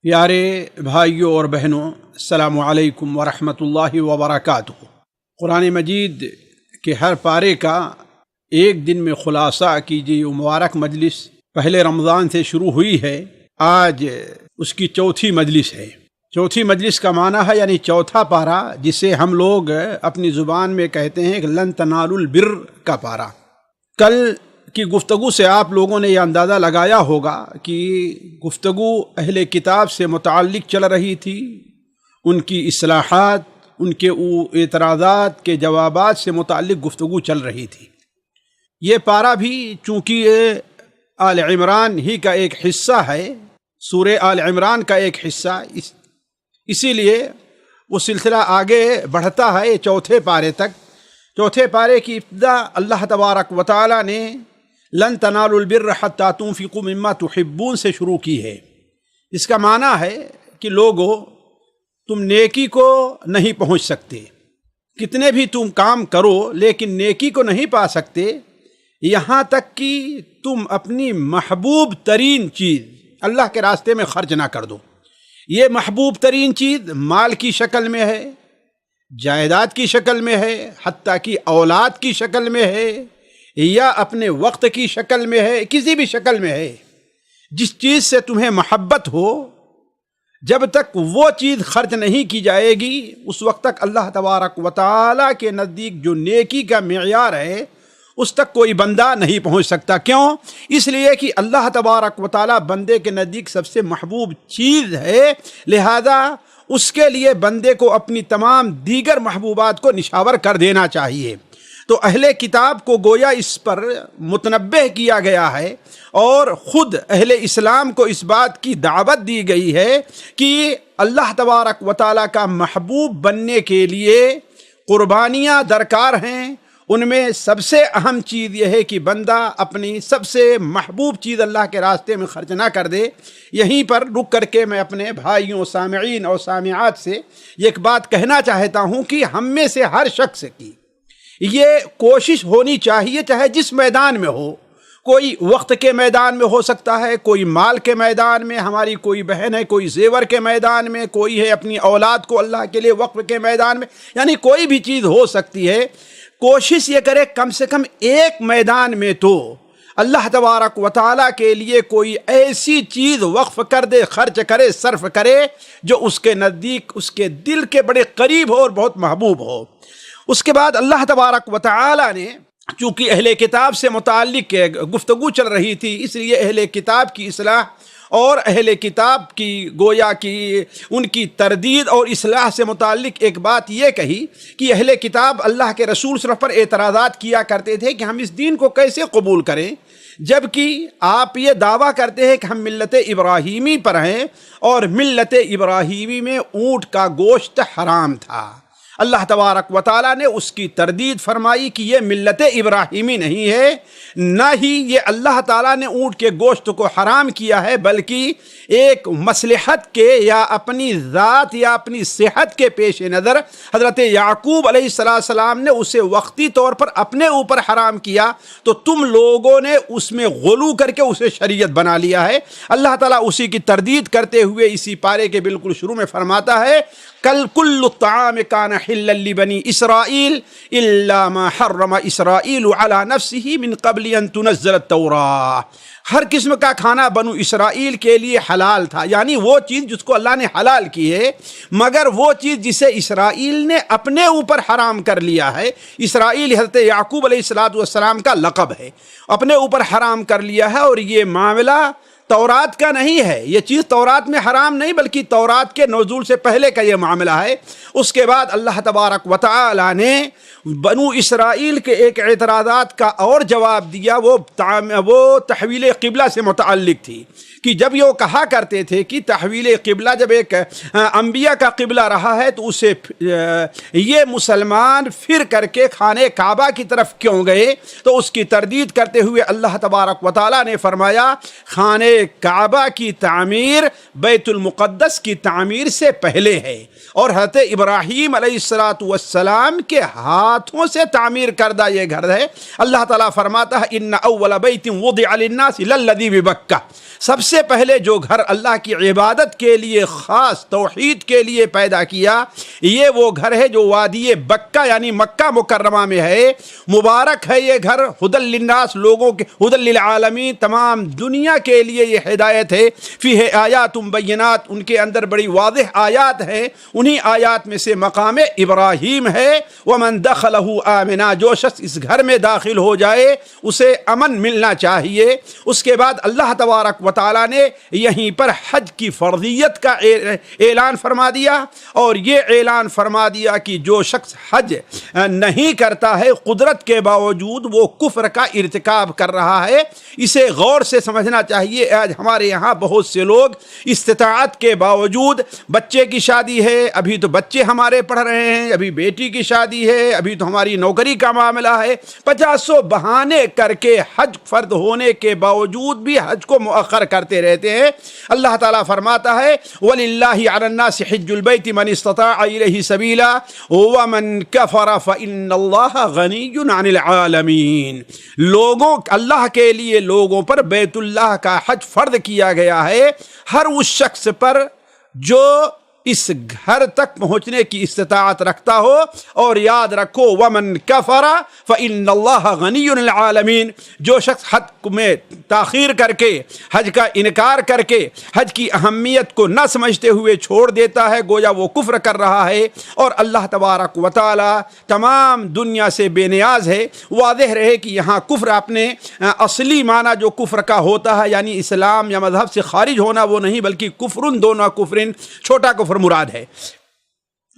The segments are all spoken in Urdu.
پیارے بھائیوں اور بہنوں، السلام علیکم ورحمۃ اللہ وبرکاتہ۔ قرآن مجید کے ہر پارے کا ایک دن میں خلاصہ کیجیے۔ یہ مبارک مجلس پہلے رمضان سے شروع ہوئی ہے، آج اس کی چوتھی مجلس ہے۔ چوتھی مجلس کا معنی ہے یعنی چوتھا پارہ، جسے ہم لوگ اپنی زبان میں کہتے ہیں کہ لن تنالوا البر کا پارہ۔ کل کی گفتگو سے آپ لوگوں نے یہ اندازہ لگایا ہوگا کہ گفتگو اہل کتاب سے متعلق چل رہی تھی، ان کی اصلاحات، ان کے اعتراضات کے جوابات سے متعلق گفتگو چل رہی تھی۔ یہ پارہ بھی چونکہ آل عمران ہی کا ایک حصہ ہے، سورہ آل عمران کا ایک حصہ، اسی لیے وہ سلسلہ آگے بڑھتا ہے چوتھے پارے تک۔ چوتھے پارے کی ابتدا اللہ تبارک و تعالی نے لن تنالوا البر حتی تنفقوا مما تحبون سے شروع کی ہے۔ اس کا معنی ہے کہ لوگو، تم نیکی کو نہیں پہنچ سکتے، کتنے بھی تم کام کرو لیکن نیکی کو نہیں پا سکتے یہاں تک کہ تم اپنی محبوب ترین چیز اللہ کے راستے میں خرچ نہ کر دو۔ یہ محبوب ترین چیز مال کی شکل میں ہے، جائیداد کی شکل میں ہے، حتیٰ کہ اولاد کی شکل میں ہے، یا اپنے وقت کی شکل میں ہے، کسی بھی شکل میں ہے۔ جس چیز سے تمہیں محبت ہو، جب تک وہ چیز خرچ نہیں کی جائے گی اس وقت تک اللہ تبارک و تعالیٰ کے نزدیک جو نیکی کا معیار ہے اس تک کوئی بندہ نہیں پہنچ سکتا۔ کیوں؟ اس لیے کہ اللہ تبارک و تعالیٰ بندے کے نزدیک سب سے محبوب چیز ہے، لہذا اس کے لیے بندے کو اپنی تمام دیگر محبوبات کو نشاور کر دینا چاہیے۔ تو اہل کتاب کو گویا اس پر متنبہ کیا گیا ہے، اور خود اہل اسلام کو اس بات کی دعوت دی گئی ہے کہ اللہ تبارک و تعالیٰ کا محبوب بننے کے لیے قربانیاں درکار ہیں۔ ان میں سب سے اہم چیز یہ ہے کہ بندہ اپنی سب سے محبوب چیز اللہ کے راستے میں خرچ نہ کر دے۔ یہیں پر رک کر کے میں اپنے بھائیوں، سامعین اور سامعات سے ایک بات کہنا چاہتا ہوں کہ ہم میں سے ہر شخص کی یہ کوشش ہونی چاہیے، چاہے جس میدان میں ہو، کوئی وقت کے میدان میں ہو سکتا ہے، کوئی مال کے میدان میں، ہماری کوئی بہن ہے کوئی زیور کے میدان میں، کوئی ہے اپنی اولاد کو اللہ کے لیے وقف کے میدان میں، یعنی کوئی بھی چیز ہو سکتی ہے۔ کوشش یہ کرے کم سے کم ایک میدان میں تو اللہ تبارک و تعالیٰ کے لیے کوئی ایسی چیز وقف کر دے، خرچ کرے، صرف کرے جو اس کے نزدیک اس کے دل کے بڑے قریب ہو اور بہت محبوب ہو۔ اس کے بعد اللہ تبارک و تعالیٰ نے، چونکہ اہل کتاب سے متعلق گفتگو چل رہی تھی، اس لیے اہل کتاب کی اصلاح اور اہل کتاب کی گویا کی ان کی تردید اور اصلاح سے متعلق ایک بات یہ کہی کہ اہل کتاب اللہ کے رسول صلی اللہ علیہ وسلم پر اعتراضات کیا کرتے تھے کہ ہم اس دین کو کیسے قبول کریں، جبکہ آپ یہ دعویٰ کرتے ہیں کہ ہم ملت ابراہیمی پر ہیں، اور ملت ابراہیمی میں اونٹ کا گوشت حرام تھا۔ اللہ تبارک و تعالیٰ نے اس کی تردید فرمائی کہ یہ ملت ابراہیمی نہیں ہے، نہ ہی یہ اللہ تعالیٰ نے اونٹ کے گوشت کو حرام کیا ہے، بلکہ ایک مصلحت کے یا اپنی ذات یا اپنی صحت کے پیش نظر حضرت یعقوب علیہ السلام نے اسے وقتی طور پر اپنے اوپر حرام کیا، تو تم لوگوں نے اس میں غلو کر کے اسے شریعت بنا لیا ہے۔ اللہ تعالیٰ اسی کی تردید کرتے ہوئے اسی پارے کے بالکل شروع میں فرماتا ہے، کل الطعام کان حلا لبنی اسرائیل الا ما حرم اسرائیل علی نفسہ من قبل ان تنزل التوراۃ۔ ہر قسم کا کھانا بنو اسرائیل کے لیے حلال تھا، یعنی وہ چیز جس کو اللہ نے حلال کی ہے، مگر وہ چیز جسے اسرائیل نے اپنے اوپر حرام کر لیا ہے۔ اسرائیل حضرت یعقوب علیہ السلام کا لقب ہے، اپنے اوپر حرام کر لیا ہے، اور یہ معاملہ تورات کا نہیں ہے، یہ چیز تورات میں حرام نہیں بلکہ تورات کے نزول سے پہلے کا یہ معاملہ ہے۔ اس کے بعد اللہ تبارک و تعالی نے بنو اسرائیل کے ایک اعتراضات کا اور جواب دیا، وہ تحویل قبلہ سے متعلق تھی کہ جب یہ کہا کرتے تھے کہ تحویل قبلہ جب ایک انبیاء کا قبلہ رہا ہے تو اسے یہ مسلمان پھر کر کے خانہ کعبہ کی طرف کیوں گئے، تو اس کی تردید کرتے ہوئے اللہ تبارک و تعالیٰ نے فرمایا خانہ کعبہ کی تعمیر بیت المقدس کی تعمیر سے پہلے ہے، اور حضرت ابراہیم علیہ السلام کے ہاتھوں سے تعمیر کردہ یہ گھر ہے۔ اللہ تعالیٰ فرماتا ہے ان اول بیت وضع للناس للذی ببکہ، سب سے پہلے جو گھر اللہ کی عبادت کے لیے خاص توحید کے لیے پیدا کیا، یہ وہ گھر ہے جو وادی بکہ یعنی مکہ مکرمہ میں ہے۔ مبارک ہے یہ گھر، ہدی للناس، لوگوں کے ہدی للعالمین، تمام دنیا کے لیے یہ ہدایت ہے۔ فیہ آیات بینات، ان کے اندر بڑی واضح آیات ہیں، انہی آیات میں سے مقام ابراہیم ہے۔ ومن دخلہ آمنا، جو شخص اس گھر میں داخل ہو جائے اسے امن ملنا چاہیے۔ اس کے بعد اللہ تبارک و تعالیٰ نے یہیں پر حج کی فرضیت کا اعلان فرما دیا، اور یہ اعلان فرما دیا کہ جو شخص حج نہیں کرتا ہے قدرت کے باوجود وہ کفر کا ارتکاب کر رہا ہے۔ اسے غور سے سمجھنا چاہیے۔ آج ہمارے یہاں بہت سے لوگ استطاعت کے باوجود، بچے کی شادی ہے، ابھی تو بچے ہمارے پڑھ رہے ہیں، ابھی بیٹی کی شادی ہے، ابھی تو ہماری نوکری کا معاملہ ہے، 50 بہانے کر کے حج فرض ہونے کے باوجود بھی حج کو مؤخر کرتے رہتے ہیں۔ اللہ تعالیٰ فرماتا ہے وَلِلَّهِ عَلَى النَّاسِ حِجُّ الْبَيْتِ مَنِ اسْتَطَاعَ إِلَيْهِ سَبِيلًا وَمَنْ كَفَرَ فَإِنَّ اللَّهَ غَنِيٌّ عَنِ الْعَالَمِينَ، لوگوں اللہ کے لیے لوگوں پر بیت اللہ کا حج فرض کیا گیا ہے، ہر اس شخص پر جو اس گھر تک پہنچنے کی استطاعت رکھتا ہو۔ اور یاد رکھو وَمَنْ كَفَرَ فَإِنَّ اللَّهَ غَنِيٌّ عَنِ الْعَالَمِينَ، جو شخص حج میں تاخیر کر کے، حج کا انکار کر کے، حج کی اہمیت کو نہ سمجھتے ہوئے چھوڑ دیتا ہے، گویا وہ کفر کر رہا ہے، اور اللہ تبارک و تعالی تمام دنیا سے بے نیاز ہے۔ واضح رہے کہ یہاں کفر اپنے اصلی معنی جو کفر کا ہوتا ہے یعنی اسلام یا مذہب سے خارج ہونا وہ نہیں، بلکہ کفرن دونوں کفرن، چھوٹا کفر مراد ہے۔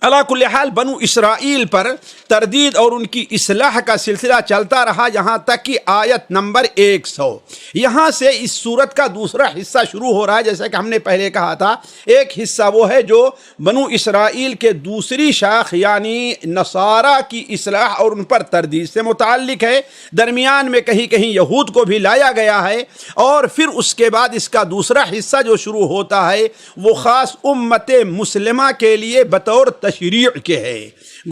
علا کل حال بنو اسرائیل پر تردید اور ان کی اصلاح کا سلسلہ چلتا رہا یہاں تک کہ آیت نمبر 100، یہاں سے اس سورت کا دوسرا حصہ شروع ہو رہا ہے۔ جیسا کہ ہم نے پہلے کہا تھا، ایک حصہ وہ ہے جو بنو اسرائیل کے دوسری شاخ یعنی نصارہ کی اصلاح اور ان پر تردید سے متعلق ہے، درمیان میں کہیں کہیں یہود کو بھی لایا گیا ہے، اور پھر اس کے بعد اس کا دوسرا حصہ جو شروع ہوتا ہے وہ خاص امت مسلمہ کے لیے بطور تشریع کے ہے،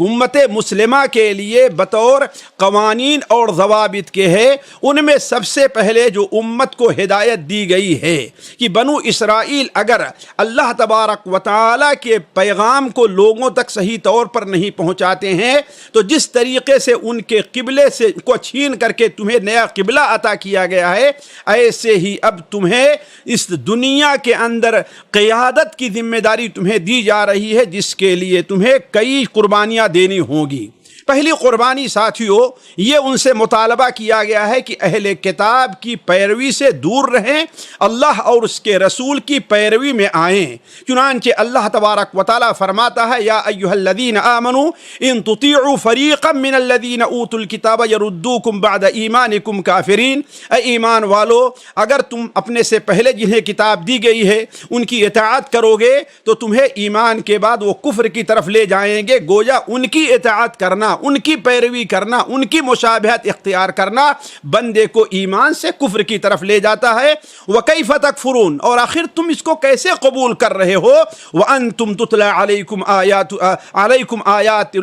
امت مسلمہ کے لیے بطور قوانین اور ضوابط کے ہے۔ ان میں سب سے پہلے جو امت کو ہدایت دی گئی ہے کہ بنو اسرائیل اگر اللہ تبارک و تعالیٰ کے پیغام کو لوگوں تک صحیح طور پر نہیں پہنچاتے ہیں تو جس طریقے سے ان کے قبلے سے کو چھین کر کے تمہیں نیا قبلہ عطا کیا گیا ہے، ایسے ہی اب تمہیں اس دنیا کے اندر قیادت کی ذمہ داری تمہیں دی جا رہی ہے، جس کے لیے تمہیں کئی قربانیاں دینی ہوں گی۔ پہلی قربانی ساتھیوں یہ ان سے مطالبہ کیا گیا ہے کہ اہل کتاب کی پیروی سے دور رہیں، اللہ اور اس کے رسول کی پیروی میں آئیں۔ چنانچہ اللہ تبارک و تعالیٰ فرماتا ہے یا ایھا الذین آمنوا ان تطیعوا فریقا من الذین اوتوا الکتاب یردوکم بعد ایمانکم کافرین، اے ایمان والو اگر تم اپنے سے پہلے جنہیں کتاب دی گئی ہے ان کی اطاعت کرو گے تو تمہیں ایمان کے بعد وہ کفر کی طرف لے جائیں گے، گویا ان کی اطاعت کرنا، ان کی پیروی کرنا، ان کی مشابہت اختیار کرنا بندے کو ایمان سے کفر کی طرف لے جاتا ہے۔ وَكَيْفَ تَكْفُرُونَ، اور آخر تم اس کو کیسے قبول کر رہے ہو؟ وَأَنْتُمْ تُتْلَى عَلَيْكُمْ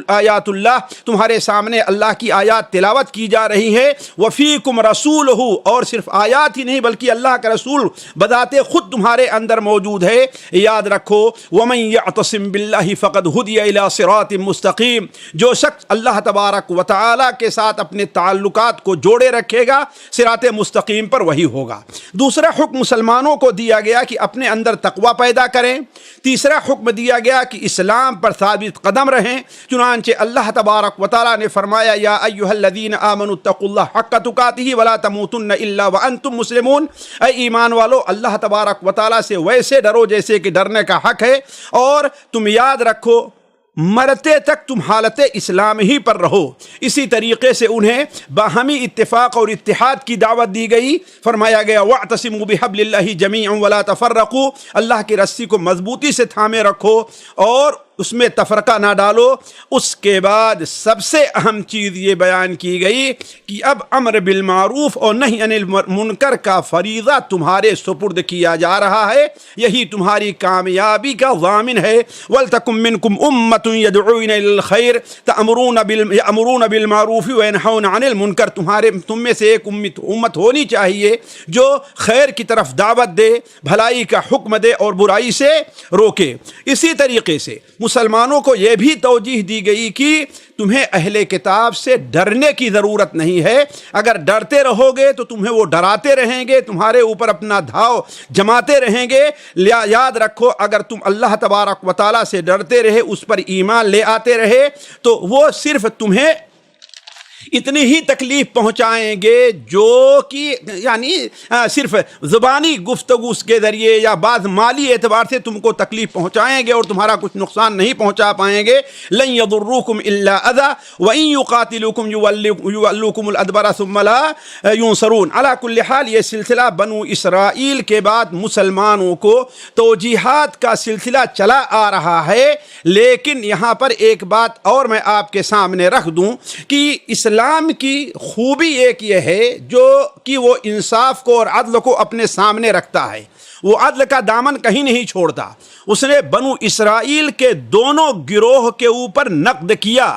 آیات اللہ، تمہارے سامنے اللہ کی آیات تلاوت کی جا رہی ہے۔ وَفِيكُمْ رَسُولُهُ، اور صرف آیات ہی نہیں بلکہ اللہ کا رسول بذات خود تمہارے اندر موجود ہے۔ یاد رکھو وَمَنْ يَعْتَصِمْ بِاللَّهِ فَقَدْ هُدِيَ إِلَى صِرَاطٍ مُسْتَقِيمٍ، جو شخص اللہ تبارک و تعالیٰ کے ساتھ اپنے تعلقات کو جوڑے رکھے گا صراط مستقیم پر وہی ہوگا۔ دوسرا حکم مسلمانوں کو دیا گیا کہ اپنے اندر تقوی پیدا کریں۔ تیسرا حکم دیا گیا کہ اسلام پر ثابت قدم رہیں۔ چنانچہ اللہ تبارک و تعالیٰ نے فرمایا یا ایھا الذین آمنوا اتقوا اللہ حق تقاتہ ولا تموتن الا وانتم مسلمون، اے ایمان والو اللہ تبارک و تعالیٰ سے ویسے ڈرو جیسے کہ ڈرنے کا حق ہے، اور تم یاد رکھو مرتے تک تم حالت اسلام ہی پر رہو۔ اسی طریقے سے انہیں باہمی اتفاق اور اتحاد کی دعوت دی گئی، فرمایا گیا وَاعْتَصِمُوا بِحَبْلِ اللَّهِ جَمِيعًا وَلَا تَفَرَّقُوا، اللہ کی رسی کو مضبوطی سے تھامے رکھو اور اس میں تفرقہ نہ ڈالو۔ اس کے بعد سب سے اہم چیز یہ بیان کی گئی کہ اب امر بالمعروف اور نہی عن المنکر کا فریضہ تمہارے سپرد کیا جا رہا ہے، یہی تمہاری کامیابی کا ضامن ہے۔ وَلْتَكُن مِّنكُمْ أُمَّةٌ يَدْعُونَ إِلَى الْخَيْرِ يَأْمُرُونَ بِالْمَعْرُوفِ وَيَنْهَوْنَ عَنِ الْمُنكَرِ، تم میں سے ایک امت ہونی چاہیے جو خیر کی طرف دعوت دے، بھلائی کا حکم دے اور برائی سے روکے۔ اسی طریقے سے مسلمانوں کو یہ بھی توجیہ دی گئی کہ تمہیں اہل کتاب سے ڈرنے کی ضرورت نہیں ہے، اگر ڈرتے رہو گے تو تمہیں وہ ڈراتے رہیں گے، تمہارے اوپر اپنا دھاؤ جماتے رہیں گے۔ یاد رکھو اگر تم اللہ تبارک و تعالیٰ سے ڈرتے رہے، اس پر ایمان لے آتے رہے، تو وہ صرف تمہیں اتنی ہی تکلیف پہنچائیں گے جو کہ یعنی صرف زبانی گفتگو کے ذریعے یا بعض مالی اعتبار سے تم کو تکلیف پہنچائیں گے اور تمہارا کچھ نقصان نہیں پہنچا پائیں گے۔ لن يضروكم الا اذى وان يقاتلوكم يولوكم الادبر ثم لا ينصرون۔ علی کل حال یہ سلسلہ بنو اسرائیل کے بعد مسلمانوں کو توجیہات کا سلسلہ چلا آ رہا ہے، لیکن یہاں پر ایک بات اور میں آپ کے سامنے رکھ دوں کہ اسلام کی خوبی ایک یہ ہے جو کہ وہ انصاف کو اور عدل کو اپنے سامنے رکھتا ہے، وہ عدل کا دامن کہیں نہیں چھوڑتا۔ اس نے بنو اسرائیل کے دونوں گروہ کے اوپر نقد کیا،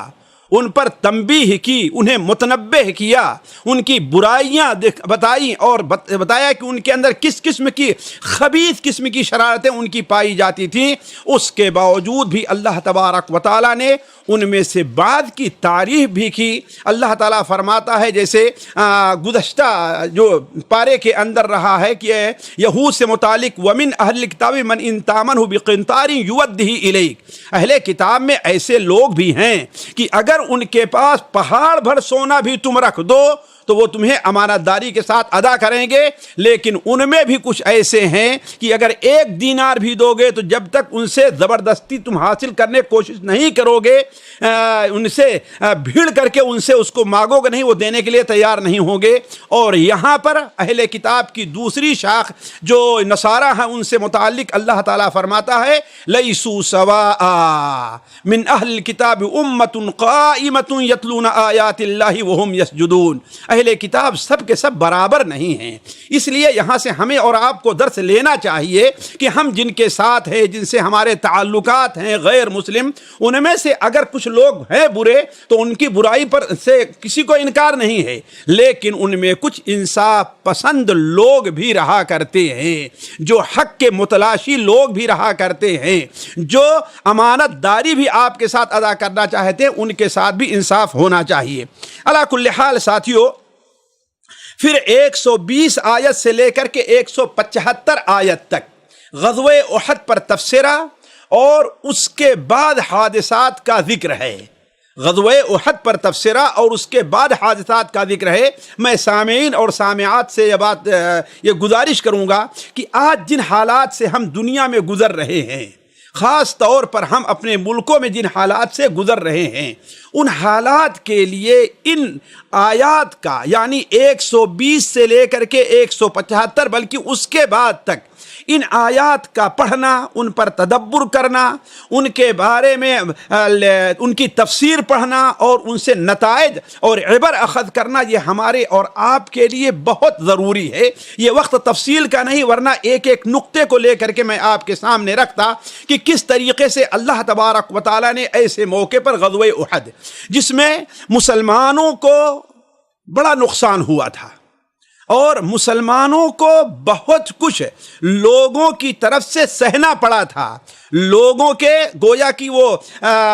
ان پر تنبیہ کی، انہیں متنبہ کیا، ان کی برائیاں بتائیں اور بتایا کہ ان کے اندر کس قسم کی خبیث قسم کی شرارتیں ان کی پائی جاتی تھیں۔ اس کے باوجود بھی اللہ تبارک و تعالیٰ نے ان میں سے بعض کی تعریف بھی کی۔ اللہ تعالیٰ فرماتا ہے، جیسے گزشتہ جو پارے کے اندر رہا ہے کہ یہود سے متعلق وَمِنْ أَهْلِ الْكِتَابِ مَنْ إِنْ تَأْمَنْهُ بِقِنْطَارٍ يُؤَدِّهِ إِلَيْكَ، اہل کتاب میں ایسے لوگ بھی ہیں کہ اگر ان کے پاس پہاڑ بھر سونا بھی تم رکھ دو تو وہ تمہیں امانت داری کے ساتھ ادا کریں گے، لیکن ان میں بھی کچھ ایسے ہیں کہ اگر 1 دینار بھی دو گے تو جب تک ان سے زبردستی تم حاصل کرنے کی کوشش نہیں کرو گے، ان سے بھیڑ کر کے ان سے اس کو مانگو گے نہیں، وہ دینے کے لیے تیار نہیں ہوں گے۔ اور یہاں پر اہل کتاب کی دوسری شاخ جو نصارہ ہیں ان سے متعلق اللہ تعالیٰ فرماتا ہے لیسوا سواء من اہل الکتاب امۃ قائمۃ یتلون آیات اللہ وہم یسجدون، اہل کتاب سب کے سب برابر نہیں ہیں۔ اس لیے یہاں سے ہمیں اور آپ کو درس لینا چاہیے کہ ہم جن کے ساتھ ہیں، جن سے ہمارے تعلقات ہیں غیر مسلم، ان میں سے اگر کچھ لوگ ہیں برے تو ان کی برائی پر سے کسی کو انکار نہیں ہے، لیکن ان میں کچھ انصاف پسند لوگ بھی رہا کرتے ہیں، جو حق کے متلاشی لوگ بھی رہا کرتے ہیں، جو امانت داری بھی آپ کے ساتھ ادا کرنا چاہتے ہیں، ان کے ساتھ بھی انصاف ہونا چاہیے۔ علی کل حال ساتھیو، پھر 120 آیت سے لے کر کے 175 آیت تک غزوہ احد پر تبصرہ اور اس کے بعد حادثات کا ذکر ہے۔ غزوہ احد پر تبصرہ اور اس کے بعد حادثات کا ذکر ہے۔ میں سامعین اور سامعات سے یہ گزارش کروں گا کہ آج جن حالات سے ہم دنیا میں گزر رہے ہیں، خاص طور پر ہم اپنے ملکوں میں جن حالات سے گزر رہے ہیں، ان حالات کے لیے ان آیات کا یعنی 120 سے لے کر کے 175 بلکہ اس کے بعد تک ان آیات کا پڑھنا، ان پر تدبر کرنا، ان کے بارے میں ان کی تفسیر پڑھنا اور ان سے نتائج اور عبر اخذ کرنا، یہ ہمارے اور آپ کے لیے بہت ضروری ہے۔ یہ وقت تفصیل کا نہیں، ورنہ ایک ایک نقطے کو لے کر کے میں آپ کے سامنے رکھتا کہ کس طریقے سے اللہ تبارک و تعالیٰ نے ایسے موقع پر غزوہ احد، جس میں مسلمانوں کو بڑا نقصان ہوا تھا اور مسلمانوں کو بہت کچھ لوگوں کی طرف سے سہنا پڑا تھا، لوگوں کے گویا کہ وہ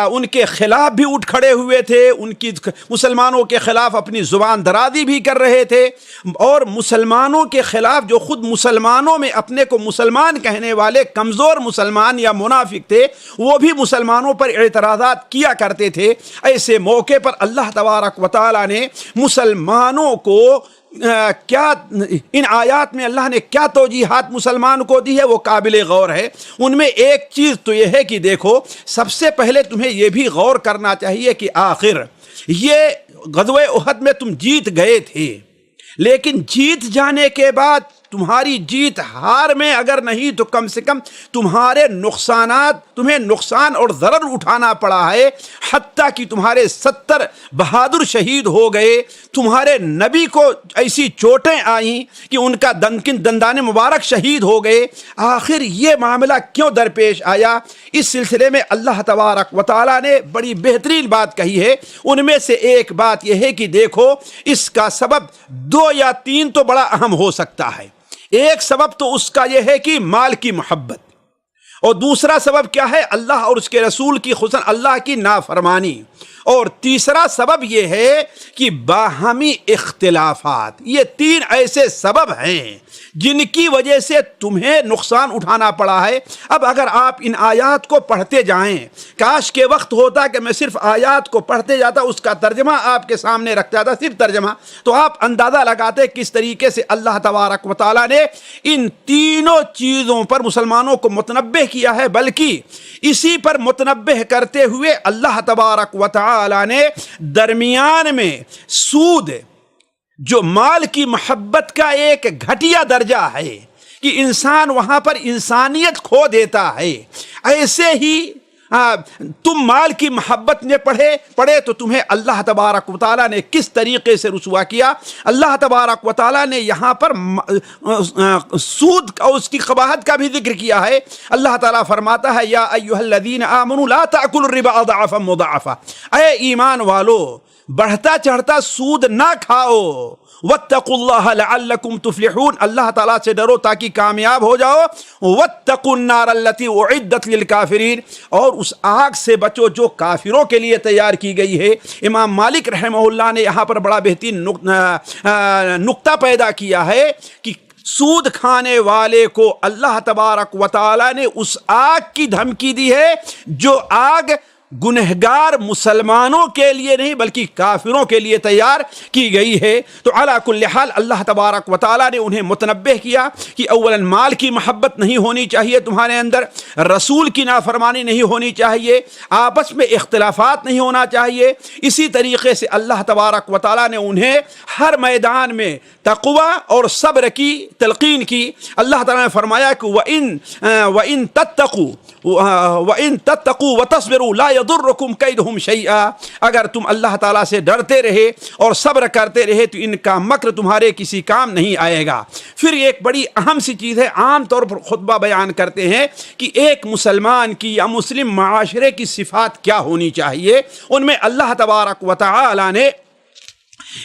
ان کے خلاف بھی اٹھ کھڑے ہوئے تھے، ان کی مسلمانوں کے خلاف اپنی زبان درازی بھی کر رہے تھے، اور مسلمانوں کے خلاف جو خود مسلمانوں میں اپنے کو مسلمان کہنے والے کمزور مسلمان یا منافق تھے، وہ بھی مسلمانوں پر اعتراضات کیا کرتے تھے۔ ایسے موقع پر اللہ تبارک و تعالیٰ نے مسلمانوں کو کیا ان آیات میں اللہ نے کیا توجیہات مسلمان کو دی ہے وہ قابل غور ہے۔ ان میں ایک چیز تو یہ ہے کہ دیکھو، سب سے پہلے تمہیں یہ بھی غور کرنا چاہیے کہ آخر یہ غزوہ احد میں تم جیت گئے تھے، لیکن جیت جانے کے بعد تمہاری جیت ہار میں اگر نہیں تو کم سے کم تمہارے نقصانات، تمہیں نقصان اور ضرر اٹھانا پڑا ہے، حتیٰ کہ تمہارے 70 بہادر شہید ہو گئے، تمہارے نبی کو ایسی چوٹیں آئیں کہ ان کا دندان مبارک شہید ہو گئے۔ آخر یہ معاملہ کیوں درپیش آیا؟ اس سلسلے میں اللہ تبارک و تعالیٰ نے بڑی بہترین بات کہی ہے۔ ان میں سے ایک بات یہ ہے کہ دیکھو، اس کا سبب 2 یا 3 تو بڑا اہم ہو سکتا ہے۔ ایک سبب تو اس کا یہ ہے کہ مال کی محبت، اور دوسرا سبب کیا ہے؟ اللہ اور اس کے رسول کی، خصوصاً اللہ کی نافرمانی، اور تیسرا سبب یہ ہے کہ باہمی اختلافات۔ یہ 3 ایسے سبب ہیں جن کی وجہ سے تمہیں نقصان اٹھانا پڑا ہے۔ اب اگر آپ ان آیات کو پڑھتے جائیں، کاش کے وقت ہوتا کہ میں صرف آیات کو پڑھتے جاتا، اس کا ترجمہ آپ کے سامنے رکھتا تھا، صرف ترجمہ، تو آپ اندازہ لگاتے کس طریقے سے اللہ تبارک و تعالیٰ نے ان تینوں چیزوں پر مسلمانوں کو متنبہ کیا ہے۔ بلکہ اسی پر متنبہ کرتے ہوئے اللہ تبارک و تعالیٰ نے درمیان میں سود، جو مال کی محبت کا ایک گھٹیا درجہ ہے کہ انسان وہاں پر انسانیت کھو دیتا ہے، ایسے ہی تم مال کی محبت میں پڑے تو تمہیں اللہ تبارک و تعالیٰ نے کس طریقے سے رسوا کیا۔ اللہ تبارک و تعالیٰ نے یہاں پر سود اور اس کی قباحت کا بھی ذکر کیا ہے۔ اللہ تعالیٰ فرماتا ہے یا ایھا الذین آمنوا لا تأکلوا الربا اضعافا مضاعفا، اے ایمان والو بڑھتا چڑھتا سود نہ کھاؤ، واتقوا اللہ لعلکم تفلحون، اللہ تعالیٰ سے ڈرو تاکہ کامیاب ہو جاؤ، واتقوا النار التی اعدت للکافرین، اور اس آگ سے بچو جو کافروں کے لیے تیار کی گئی ہے۔ امام مالک رحمہ اللہ نے یہاں پر بڑا بہترین نقطہ پیدا کیا ہے کہ سود کھانے والے کو اللہ تبارک و تعالیٰ نے اس آگ کی دھمکی دی ہے جو آگ گنہگار مسلمانوں کے لیے نہیں بلکہ کافروں کے لیے تیار کی گئی ہے۔ تو علی کل حال اللہ تبارک و تعالیٰ نے انہیں متنبہ کیا کہ اولا مال کی محبت نہیں ہونی چاہیے تمہارے اندر، رسول کی نافرمانی نہیں ہونی چاہیے، آپس میں اختلافات نہیں ہونا چاہیے۔ اسی طریقے سے اللہ تبارک و تعالیٰ نے انہیں ہر میدان میں تقوی اور صبر کی تلقین کی۔ اللہ تعالیٰ نے فرمایا کہ وَإِن تَتَّقُوا وَتَصْبِرُوا لَا يَضُرُّكُمْ كَيْدُهُمْ شَيْئًا، اگر تم اللہ تعالیٰ سے ڈرتے رہے اور صبر کرتے رہے تو ان کا مکر تمہارے کسی کام نہیں آئے گا۔ پھر ایک بڑی اہم سی چیز ہے، عام طور پر خطبہ بیان کرتے ہیں کہ ایک مسلمان کی یا مسلم معاشرے کی صفات کیا ہونی چاہیے۔ ان میں اللہ تبارک و تعالیٰ نے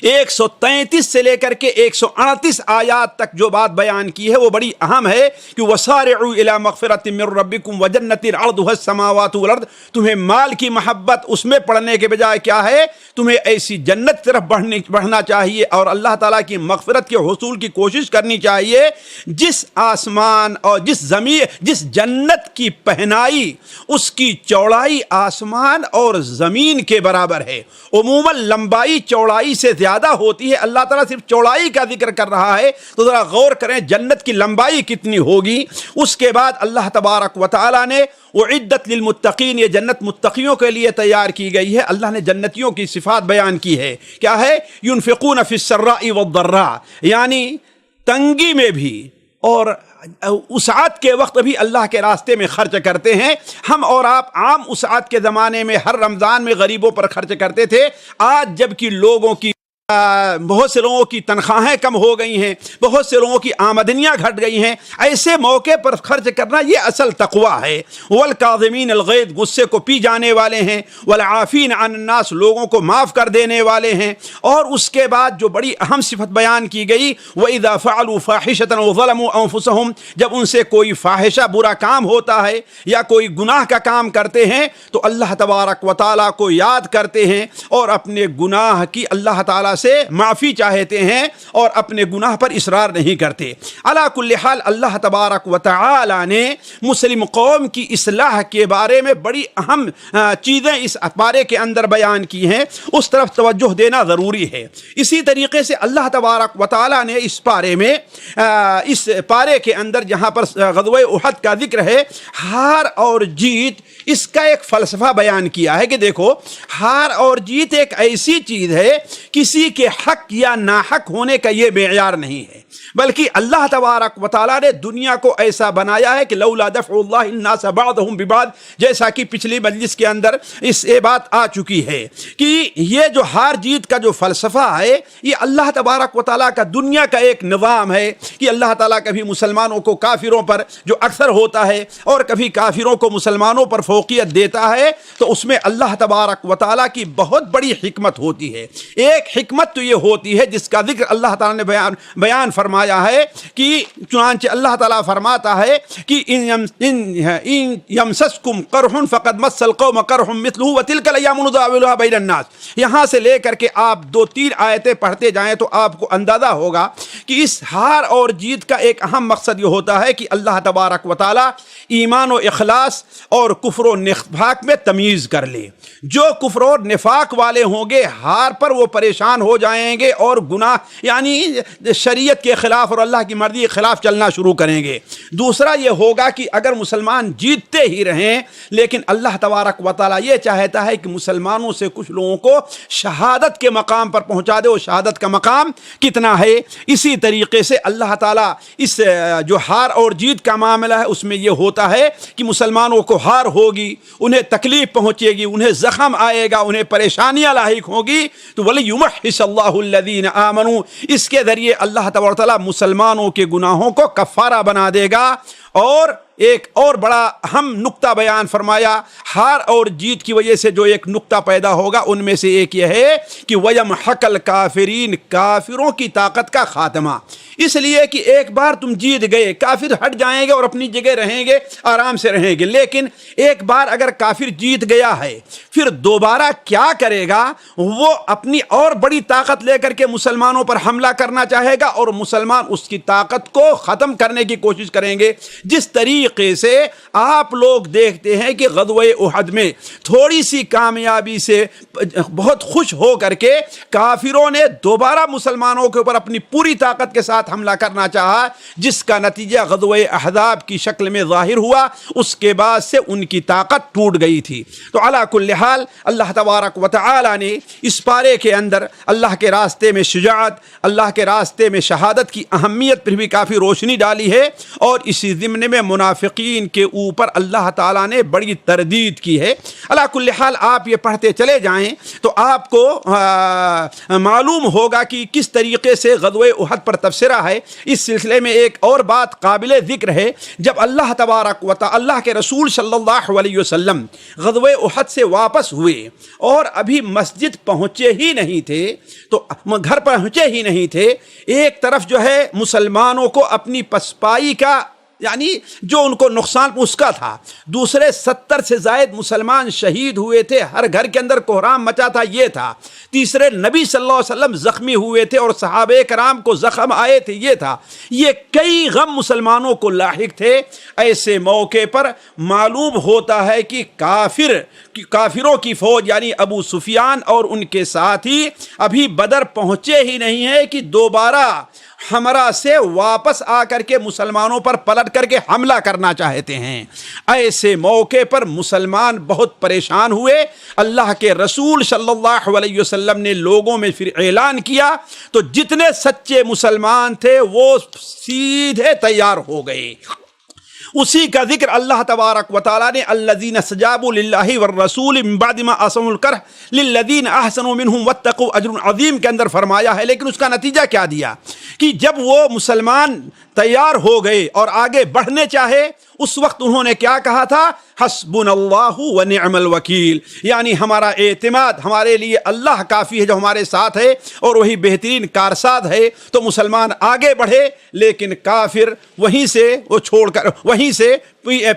133 سے لے کر کے 138 آیات تک جو بات بیان کی ہے وہ بڑی اہم ہے کہ وَسَارِعُوا إِلَىٰ مَغْفِرَةٍ مِّن رَّبِّكُمْ وَجَنَّةٍ عَرْضُهَا السَّمَاوَاتُ وَالْأَرْضُ۔ تمہیں مال کی محبت اس میں پڑھنے کے بجائے کیا ہے، تمہیں ایسی جنت کی طرف بڑھنا چاہیے اور اللہ تعالیٰ کی مغفرت کے حصول کی کوشش کرنی چاہیے۔ جس آسمان اور جس جنت کی پہنائی اس کی چوڑائی آسمان اور زمین کے برابر ہے، عموماً لمبائی چوڑائی سے زیادہ ہوتی ہے، اللہ تعالیٰ صرف چوڑائی کا ذکر کر رہا ہے تو ذرا غور کریں جنت کی لمبائی کتنی ہوگی۔ اس کے بعد اللہ تبارک و تعالیٰ نے اعدت للمتقین، یہ جنت متقیوں کے لیے تیار کی گئی ہے۔ اللہ نے جنتیوں کی صفات بیان کی ہے، کیا ہے؟ ينفقون في السراء والضراء، یعنی تنگی میں بھی اور وسعت کے وقت بھی اللہ کے راستے میں خرچ کرتے ہیں۔ ہم اور آپ عام وسعت کے زمانے میں ہر رمضان میں غریبوں پر خرچ کرتے تھے، آج جب کہ لوگوں کی بہت سے لوگوں کی تنخواہیں کم ہو گئی ہیں، بہت سے لوگوں کی آمدنیاں گھٹ گئی ہیں، ایسے موقع پر خرچ کرنا یہ اصل تقویٰ ہے۔ والکاظمین الغیظ، غصے کو پی جانے والے ہیں، والعافین عن الناس، لوگوں کو معاف کر دینے والے ہیں۔ اور اس کے بعد جو بڑی اہم صفت بیان کی گئی وَإِذَا فَعَلُوا فَاحِشَةً وَظَلَمُوا أَنفُسَهُمْ، جب ان سے کوئی فاحشہ برا کام ہوتا ہے یا کوئی گناہ کا کام کرتے ہیں تو اللہ تبارک و تعالیٰ کو یاد کرتے ہیں اور اپنے گناہ کی اللہ تعالیٰ سے معافی چاہتے ہیں اور اپنے گناہ پر اصرار نہیں کرتے۔ علی کل حال اللہ تبارک و تعالی نے مسلم قوم کی اصلاح کے بارے میں بڑی اہم چیزیں اس پارے کے اندر بیان کی ہیں، اس طرف توجہ دینا ضروری ہے۔ اسی طریقے سے اللہ تبارک و تعالی نے اس پارے کے اندر جہاں پر غزوہ احد کا ذکر ہے، ہار اور جیت، اس کا ایک فلسفہ بیان کیا ہے کہ دیکھو ہار اور جیت ایک ایسی چیز ہے، کسی کے حق یا ناحق ہونے کا یہ معیار نہیں ہے، بلکہ اللہ تبارک و تعالیٰ نے دنیا کو ایسا بنایا ہے کہ لولا دفع اللہ الناس بعضهم ببعض، جیسا کہ پچھلی مجلس کے اندر اس یہ بات آ چکی ہے کہ یہ جو ہار جیت کا جو فلسفہ ہے یہ اللہ تبارک و تعالیٰ کا دنیا کا ایک نظام ہے کہ اللہ تعالیٰ کبھی مسلمانوں کو کافروں پر جو اکثر ہوتا ہے اور کبھی کافروں کو مسلمانوں پر فوقیت دیتا ہے، تو اس میں اللہ تبارک و تعالیٰ کی بہت بڑی حکمت ہوتی ہے۔ ایک حکمت تو یہ ہوتی ہے جس کا ذکر اللہ تعالیٰ نے بیان فرمایا ہے کہ چنانچہ اللہ تعالیٰ فرماتا ہے کہ ان یمسسکم قرح فقد مس القوم قرح مثلہ وتلک الایام نداولها بین الناس۔ یہاں سے لے کر کے آپ 2-3 آیتیں پڑھتے جائیں تو آپ کو اندازہ ہوگا کہ اس ہار اور جیت کا ایک اہم مقصد یہ ہوتا ہے کہ اللہ تبارک و تعالیٰ ایمان و اخلاص اور کفر و نفاق میں تمیز کر لے۔ جو کفر اور نفاق والے ہوں گے ہار پر وہ پریشان ہو جائیں گے اور گناہ یعنی شریعت کے خلاف اور اللہ کی مرضی کے خلاف چلنا شروع کریں گے۔ دوسرا یہ ہوگا کہ اگر مسلمان جیتتے ہی رہیں لیکن اللہ تبارک و تعالیٰ یہ چاہتا ہے کہ مسلمانوں سے کچھ لوگوں کو شہادت کے مقام پر پہنچا دے۔ وہ شہادت کا مقام کتنا ہے؟ اسی طریقے سے اللہ تعالیٰ اس جو ہار اور جیت کا معاملہ ہے اس میں یہ ہوتا ہے کہ مسلمانوں کو ہار ہوگی، انہیں تکلیف پہنچے گی، انہیں زخم آئے گا، انہیں پریشانیاں لاحق ہوگی، تو وَلِيُمَحِّصَ اللَّهُ الَّذِينَ آمَنُوا، اس کے ذریعے اللہ تبارک و تعالیٰ مسلمانوں کے گناہوں کو کفارہ بنا دے گا۔ اور ایک اور بڑا اہم نقطہ بیان فرمایا، ہار اور جیت کی وجہ سے جو ایک نقطہ پیدا ہوگا ان میں سے ایک یہ ہے کہ وَيَمْحَقَ الْكَافِرِينَ، کافروں کی طاقت کا خاتمہ۔ اس لیے کہ ایک بار تم جیت گئے، کافر ہٹ جائیں گے اور اپنی جگہ رہیں گے، آرام سے رہیں گے، لیکن ایک بار اگر کافر جیت گیا ہے پھر دوبارہ کیا کرے گا؟ وہ اپنی اور بڑی طاقت لے کر کے مسلمانوں پر حملہ کرنا چاہے گا اور مسلمان اس کی طاقت کو ختم کرنے کی کوشش کریں گے۔ جس طریقے سے آپ لوگ دیکھتے ہیں کہ غزوہ احد میں تھوڑی سی کامیابی سے بہت خوش ہو کر کے کافروں نے دوبارہ مسلمانوں کے اوپر اپنی پوری طاقت کے ساتھ حملہ کرنا چاہا، جس کا نتیجہ غزوہ احزاب کی شکل میں ظاہر ہوا۔ اس کے بعد سے ان کی طاقت ٹوٹ گئی تھی۔ تو علی کل حال اللہ تبارک و تعالی نے اس پارے کے اندر اللہ کے راستے میں شجاعت، اللہ کے راستے میں شہادت کی اہمیت پر بھی کافی روشنی ڈالی ہے، اور اسی ضمن میں منافقین کے اوپر اللہ تعالیٰ نے بڑی تردید کی ہے۔ علی کل حال آپ یہ پڑھتے چلے جائیں تو آپ کو معلوم ہوگا کہ کس طریقے سے غزوہ احد پر تبصرہ ہے۔ اس سلسلے میں ایک اور بات قابل ذکر ہے، جب اللہ تبارک و تعالی اللہ کے رسول صلی اللہ علیہ وسلم غزوہ احد سے واپس ہوئے اور ابھی مسجد پہنچے ہی نہیں تھے، تو گھر پہنچے ہی نہیں تھے، ایک طرف جو ہے مسلمانوں کو اپنی پسپائی کا یعنی جو ان کو نقصان اس کا تھا، دوسرے 70 سے زائد مسلمان شہید ہوئے تھے، ہر گھر کے اندر کوہرام مچا تھا، یہ تھا، تیسرے نبی صلی اللہ علیہ وسلم زخمی ہوئے تھے اور صحابہ کرام کو زخم آئے تھے، یہ تھا، یہ کئی غم مسلمانوں کو لاحق تھے۔ ایسے موقع پر معلوم ہوتا ہے کہ کافروں کی فوج یعنی ابو سفیان اور ان کے ساتھی ابھی بدر پہنچے ہی نہیں ہیں کہ دوبارہ ہمراہ سے واپس آ کر کے مسلمانوں پر پلٹ کر کے حملہ کرنا چاہتے ہیں۔ ایسے موقع پر مسلمان بہت پریشان ہوئے۔ اللہ کے رسول صلی اللہ علیہ وسلم نے لوگوں میں پھر اعلان کیا، تو جتنے سچے مسلمان تھے وہ سیدھے تیار ہو گئے۔ اسی کا ذکر اللہ تبارک و تعالیٰ نے الذین استجابوا للہ والرسول من بعد ما اصابهم القرح للذین احسنوا منهم واتقوا اجر عظیم کے اندر فرمایا ہے۔ لیکن اس کا نتیجہ کیا دیا کہ جب وہ مسلمان تیار ہو گئے اور آگے بڑھنے چاہے، اس وقت انہوں نے کیا کہا تھا؟ حسبنا اللہ ونعم الوکیل، یعنی ہمارا اعتماد، ہمارے لیے اللہ کافی ہے جو ہمارے ساتھ ہے اور وہی بہترین کارساز ہے۔ تو مسلمان آگے بڑھے لیکن کافر وہیں سے وہ چھوڑ کر وہیں سے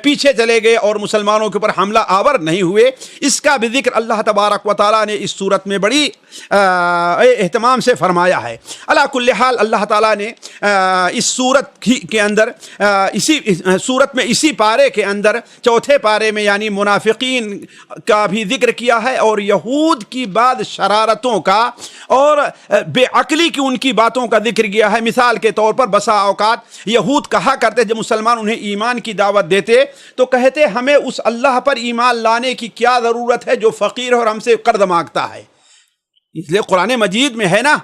پیچھے چلے گئے اور مسلمانوں کے اوپر حملہ آور نہیں ہوئے۔ اس کا بھی ذکر اللہ تبارک و تعالیٰ نے اس صورت میں بڑی اہتمام سے فرمایا ہے۔ علی کل حال اللہ تعالیٰ نے اس صورت کے اندر اسی صورت میں اسی پارے کے اندر چوتھے پارے میں یعنی منافقین کا بھی ذکر کیا ہے، اور یہود کی بعض شرارتوں کا اور بے عقلی کی ان کی باتوں کا ذکر کیا ہے۔ مثال کے طور پر بسا اوقات یہود کہا کرتے جب مسلمان انہیں ایمان کی دعوت دیتے تو کہتے ہمیں اس اللہ پر ایمان لانے کی کیا ضرورت ہے جو فقیر اور ہم سے قرض مانگتا ہے۔ اس لیے قرآن مجید میں ہے نا،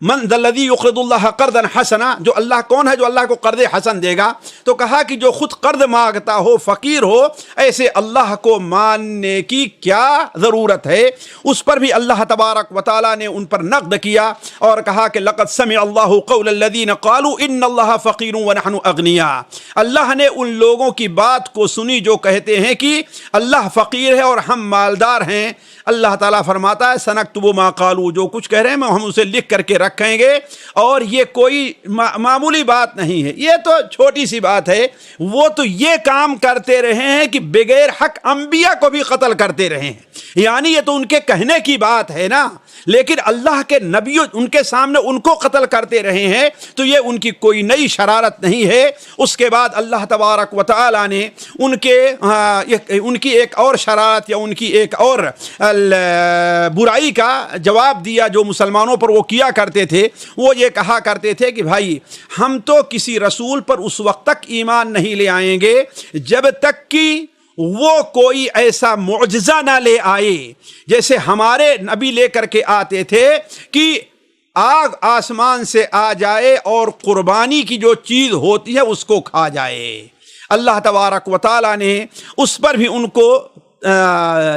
من ذا الذی یقرض اللہ قرضا حسنا، جو اللہ کون ہے جو اللہ کو قرض حسن دے گا؟ تو کہا کہ جو خود قرض مانگتا ہو، فقیر ہو، ایسے اللہ کو ماننے کی کیا ضرورت ہے؟ اس پر بھی اللہ تبارک و تعالیٰ نے ان پر نقد کیا اور کہا کہ لقد سمع اللہ قول الذین قالوا ان اللہ فقیر ونحن اغنیاء، اللہ نے ان لوگوں کی بات کو سنی جو کہتے ہیں کہ اللہ فقیر ہے اور ہم مالدار ہیں۔ اللہ تعالیٰ فرماتا ہے سنکتب ما قالوا، جو کچھ کہہ رہے ہیں ہم اسے لکھ کر کے رکھیں گے، اور یہ کوئی معمولی بات نہیں ہے، یہ تو چھوٹی سی بات ہے۔ وہ تو یہ کام کرتے رہے ہیں کہ بغیر حق انبیاء کو بھی قتل کرتے رہے ہیں، یعنی یہ تو ان کے کہنے کی بات ہے نا، لیکن اللہ کے نبیوں ان کے سامنے ان کو قتل کرتے رہے ہیں، تو یہ ان کی کوئی نئی شرارت نہیں ہے۔ اس کے بعد اللہ تبارک و تعالی نے ان کی ایک اور شرارت یا ان کی ایک اور برائی کا جواب دیا جو مسلمانوں پر وہ کیا کرتے تھے۔ وہ یہ کہا کرتے تھے کہ بھائی ہم تو کسی رسول پر اس وقت تک ایمان نہیں لے آئیں گے جب تک کہ وہ کوئی ایسا معجزہ نہ لے آئے جیسے ہمارے نبی لے کر کے آتے تھے کہ آگ آسمان سے آ جائے اور قربانی کی جو چیز ہوتی ہے اس کو کھا جائے۔ اللہ تبارک و تعالیٰ نے اس پر بھی ان کو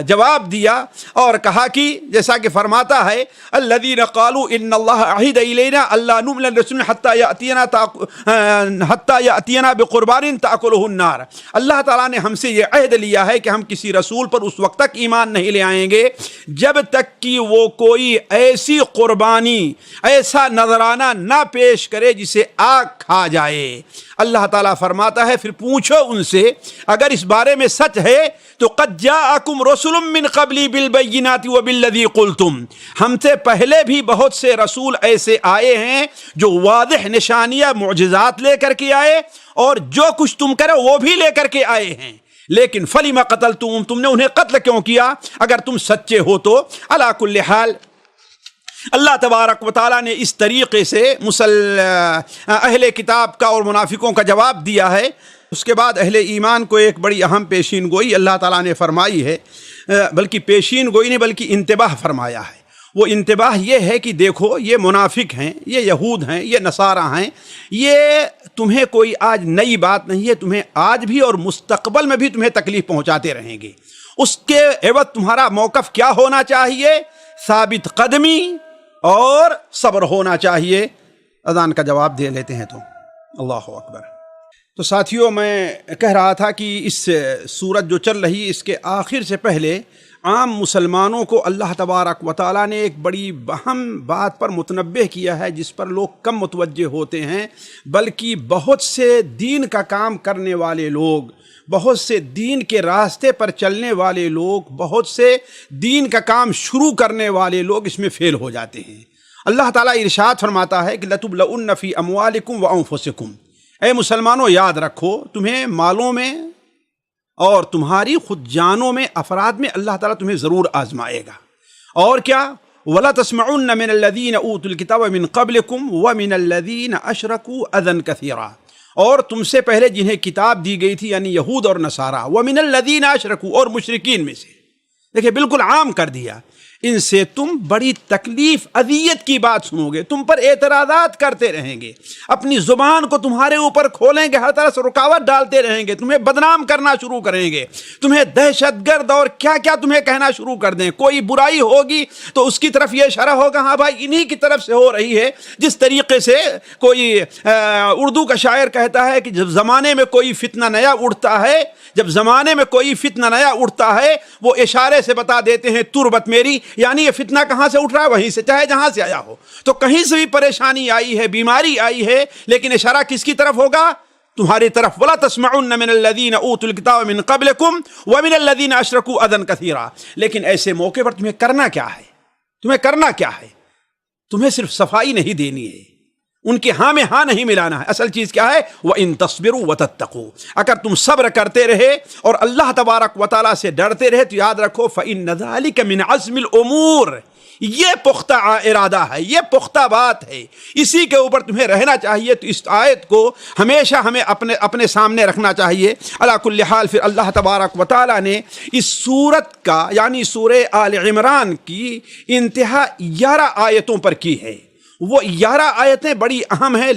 جواب دیا اور کہا کہ جیسا کہ فرماتا ہے الذین قالوا ان اللہ عہد الینا الا نؤمن لرسول حتی یأتینا بقربان تأکلہ النار، اللہ تعالیٰ نے ہم سے یہ عہد لیا ہے کہ ہم کسی رسول پر اس وقت تک ایمان نہیں لے آئیں گے جب تک کہ وہ کوئی ایسی قربانی، ایسا نذرانہ نہ پیش کرے جسے آگ کھا جائے۔ اللہ تعالیٰ فرماتا ہے پھر پوچھو ان سے اگر اس بارے میں سچ ہے تو قد جاءکم رسل من قبلی بالبینات وبالذی قلتم، ہم سے پہلے بھی بہت سے رسول ایسے آئے ہیں جو واضح نشانیاں معجزات لے کر کے آئے اور جو کچھ تم کرو وہ بھی لے کر کے آئے ہیں، لیکن فلم قتلتم، تم نے انہیں قتل کیوں کیا اگر تم سچے ہو تو؟ علی کل حال اللہ تبارک و تعالیٰ نے اس طریقے سے اہل کتاب کا اور منافقوں کا جواب دیا ہے۔ اس کے بعد اہل ایمان کو ایک بڑی اہم پیشین گوئی اللہ تعالیٰ نے فرمائی ہے، بلکہ پیشین گوئی نہیں بلکہ انتباہ فرمایا ہے۔ وہ انتباہ یہ ہے کہ دیکھو یہ منافق ہیں، یہ یہود ہیں، یہ نصارہ ہیں، یہ تمہیں کوئی آج نئی بات نہیں ہے، تمہیں آج بھی اور مستقبل میں بھی تمہیں تکلیف پہنچاتے رہیں گے۔ اس کے عوض تمہارا موقف کیا ہونا چاہیے؟ ثابت قدمی اور صبر ہونا چاہیے۔ اذان کا جواب دے لیتے ہیں تو اللہ اکبر۔ تو ساتھیوں میں کہہ رہا تھا کہ اس سورت جو چل رہی اس کے آخر سے پہلے عام مسلمانوں کو اللہ تبارک و تعالیٰ نے ایک بڑی اہم بات پر متنبہ کیا ہے جس پر لوگ کم متوجہ ہوتے ہیں، بلکہ بہت سے دین کا کام کرنے والے لوگ، بہت سے دین کے راستے پر چلنے والے لوگ، بہت سے دین کا کام شروع کرنے والے لوگ اس میں فیل ہو جاتے ہیں۔ اللہ تعالیٰ ارشاد فرماتا ہے کہ لَتُبْلَؤُنَّ فِي أَمْوَالِكُمْ وَأَنفُسِكُمْ، اے مسلمانوں یاد رکھو تمہیں مالوں میں اور تمہاری خود جانوں میں، افراد میں اللہ تعالیٰ تمہیں ضرور آزمائے گا۔ اور کیا؟ وَلَا تَسْمَعُنَّ مِنَ الَّذِينَ أُوتُوا الْكِتَابَ مِنْ قَبْلِكُمْ وَمِنَ الَّذِينَ أَشْرَكُوا أَذًى كَثِيرًا، اور تم سے پہلے جنہیں کتاب دی گئی تھی یعنی یہود اور نصارہ، وَمِنَ الَّذِينَ أَشْرَكُوا، اور مشرکین میں سے، دیکھیں بالکل عام کر دیا، ان سے تم بڑی تکلیف اذیت کی بات سنو گے، تم پر اعتراضات کرتے رہیں گے، اپنی زبان کو تمہارے اوپر کھولیں گے، ہر طرح سے رکاوٹ ڈالتے رہیں گے، تمہیں بدنام کرنا شروع کریں گے، تمہیں دہشت گرد اور کیا کیا تمہیں کہنا شروع کر دیں۔ کوئی برائی ہوگی تو اس کی طرف یہ اشارہ ہوگا ہاں بھائی انہی کی طرف سے ہو رہی ہے، جس طریقے سے کوئی اردو کا شاعر کہتا ہے کہ جب زمانے میں کوئی فتنہ نیا اٹھتا ہے، جب زمانے میں کوئی فتنہ نیا اٹھتا ہے وہ اشارے سے بتا دیتے ہیں تربت میری، یعنی یہ فتنہ کہاں سے اٹھ رہا ہے؟ وہیں سے، چاہے جہاں سے آیا ہو۔ تو کہیں سے بھی پریشانی آئی ہے، بیماری آئی ہے، لیکن اشارہ کس کی طرف ہوگا؟ تمہاری طرف۔ وَلَا تَسْمَعُنَّ مِنَ الَّذِينَ أُوتُوا الْكِتَابَ مِنْ قَبْلِكُمْ وَمِنَ الَّذِينَ أَشْرَكُوا أَذًى كَثِيرًا، لیکن ایسے موقع پر تمہیں کرنا کیا ہے؟ تمہیں کرنا کیا ہے؟ تمہیں صرف صفائی نہیں دینی ہے، ان کے ہاں میں ہاں نہیں ملانا ہے۔ اصل چیز کیا ہے؟ وَإِن تَصْبِرُوا وَتَتَّقُوا، اگر تم صبر کرتے رہے اور اللہ تبارک و تعالیٰ سے ڈرتے رہے تو یاد رکھو فَإِنَّ ذَلِكَ مِنْ عَزْمِ الْأُمُورِ، یہ پختہ ارادہ ہے، یہ پختہ بات ہے، اسی کے اوپر تمہیں رہنا چاہیے۔ تو اس آیت کو ہمیشہ ہمیں اپنے سامنے رکھنا چاہیے۔ علی کل حال پھر اللہ تبارک و تعالیٰ نے اس سورت کا یعنی سورہ آل عمران کی انتہا 11 آیتوں پر کی ہے۔ وہ 11 آیتیں بڑی اہم ہیں.